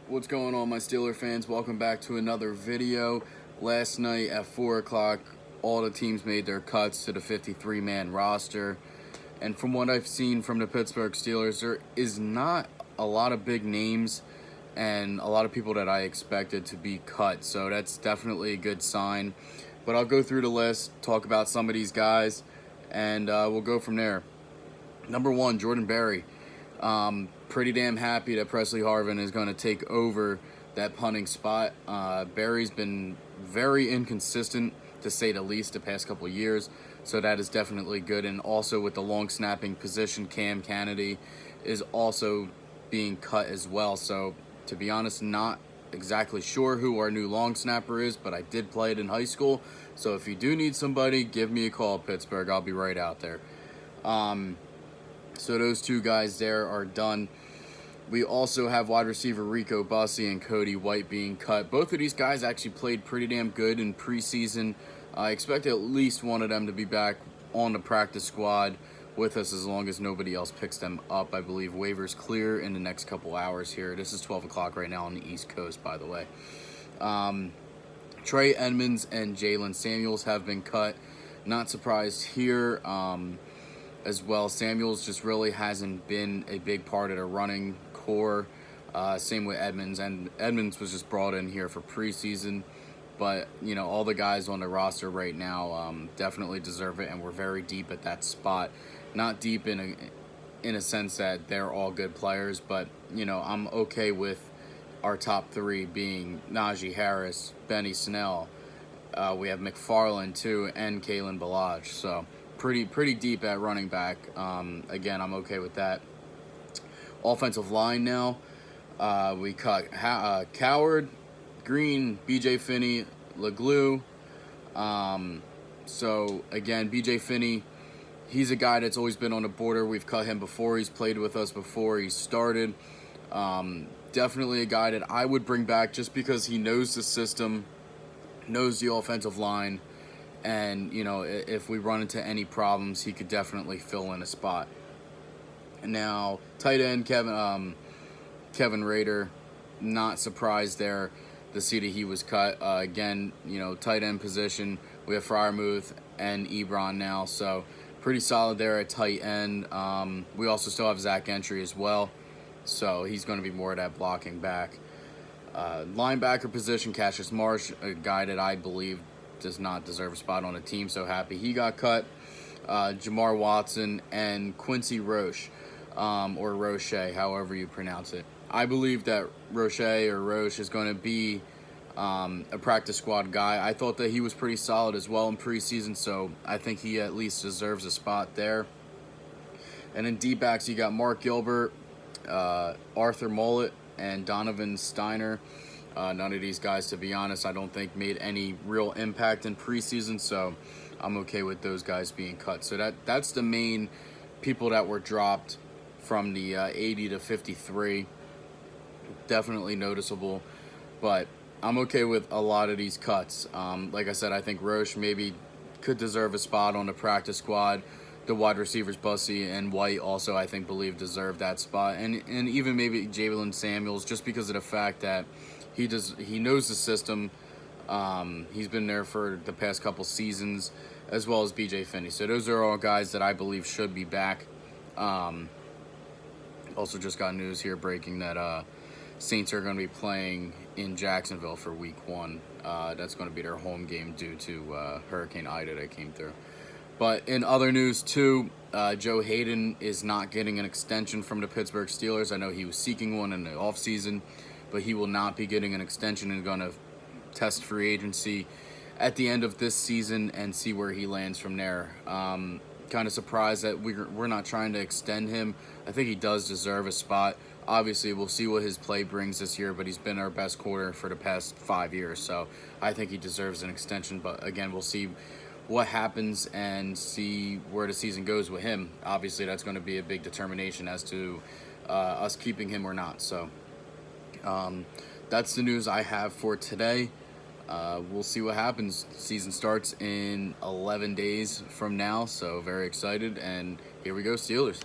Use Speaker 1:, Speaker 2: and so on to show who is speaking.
Speaker 1: What's going on, my Steeler fans? Welcome back to another video. Last night at 4 o'clock, all the teams made their cuts to the 53-man roster. And from what I've seen from the Pittsburgh Steelers, there is not a lot of big names and a lot of people that I expected to be cut. So that's definitely a good sign. But I'll go through the list, talk about some of these guys, and we'll go from there. Number 1, Jordan Berry. Pretty damn happy that Presley Harvin is going to take over that punting spot. Berry's been very inconsistent, to say the least, the past couple of years, so that is definitely good. And also with the long snapping position, Cam Kennedy is also being cut as well. So to be honest, not exactly sure who our new long snapper is, but I did play it in high school. So if you do need somebody, give me a call, Pittsburgh. I'll be right out there. So those two guys there are done. We also have wide receiver Rico Bussey and Cody White being cut. Both of these guys actually played pretty damn good in preseason. I expect at least one of them to be back on the practice squad with us as long as nobody else picks them up. I believe waivers clear in the next couple hours here. This is 12 o'clock right now on the East Coast, by the way. Trey, Edmunds, and Jalen Samuels have been cut. Not surprised here. As well, Samuels just really hasn't been a big part of the running core. Same with Edmunds, and Edmunds was just brought in here for preseason. But you know, all the guys on the roster right now definitely deserve it, and we're very deep at that spot. Not deep in a sense that they're all good players, but you know, I'm okay with our top 3 being Najee Harris, Benny Snell. We have McFarland too, and Kalen Ballage. So pretty deep at running back. Again, I'm okay with that. Offensive line now. We cut Coward, Green, BJ Finney, LeGlue. So again, BJ Finney, he's a guy that's always been on the border. We've cut him before. He's played with us before he started. Definitely a guy that I would bring back just because he knows the system, knows the offensive line, and you know, if we run into any problems, he could definitely fill in a spot. And now tight end Kevin Rader, not surprised there to see that he was cut. Again, you know, tight end position, we have Freiermuth and Ebron now, so pretty solid there at tight end. We also still have Zach Gentry as well, so he's going to be more of that blocking back. Linebacker position, Cassius Marsh, a guy that I believe does not deserve a spot on a team, so happy he got cut. Jamar Watson and Quincy Roche, or Roche, however you pronounce it. I believe that Roche is going to be a practice squad guy. I thought that he was pretty solid as well in preseason, so I think he at least deserves a spot there. And in DBacks, you got Mark Gilbert, Arthur Mollett, and Donovan Steiner. None of these guys, to be honest, I don't think made any real impact in preseason, so I'm okay with those guys being cut. So that's the main people that were dropped from the 80 to 53. Definitely noticeable, but I'm okay with a lot of these cuts. Like I said, I think Roche maybe could deserve a spot on the practice squad. The wide receivers Bussey and White also, I think, deserve that spot, and even maybe Jalen Samuels, just because of the fact that he knows the system. He's been there for the past couple seasons, as well as BJ Finney. So those are all guys that I believe should be back. Also just got news here breaking that Saints are going to be playing in Jacksonville for week 1. That's going to be their home game due to Hurricane Ida that came through. But in other news too, Joe Haden is not getting an extension from the Pittsburgh Steelers. I know he was seeking one in the offseason, but he will not be getting an extension and going to test free agency at the end of this season and see where he lands from there. Kind of surprised that we're not trying to extend him. I think he does deserve a spot. Obviously, we'll see what his play brings this year, but he's been our best corner for the past 5 years, so I think he deserves an extension. But again, we'll see what happens and see where the season goes with him. Obviously, that's going to be a big determination as to us keeping him or not. So that's the news I have for today. We'll see what happens. The season starts in 11 days from now, so very excited, and here we go, Steelers.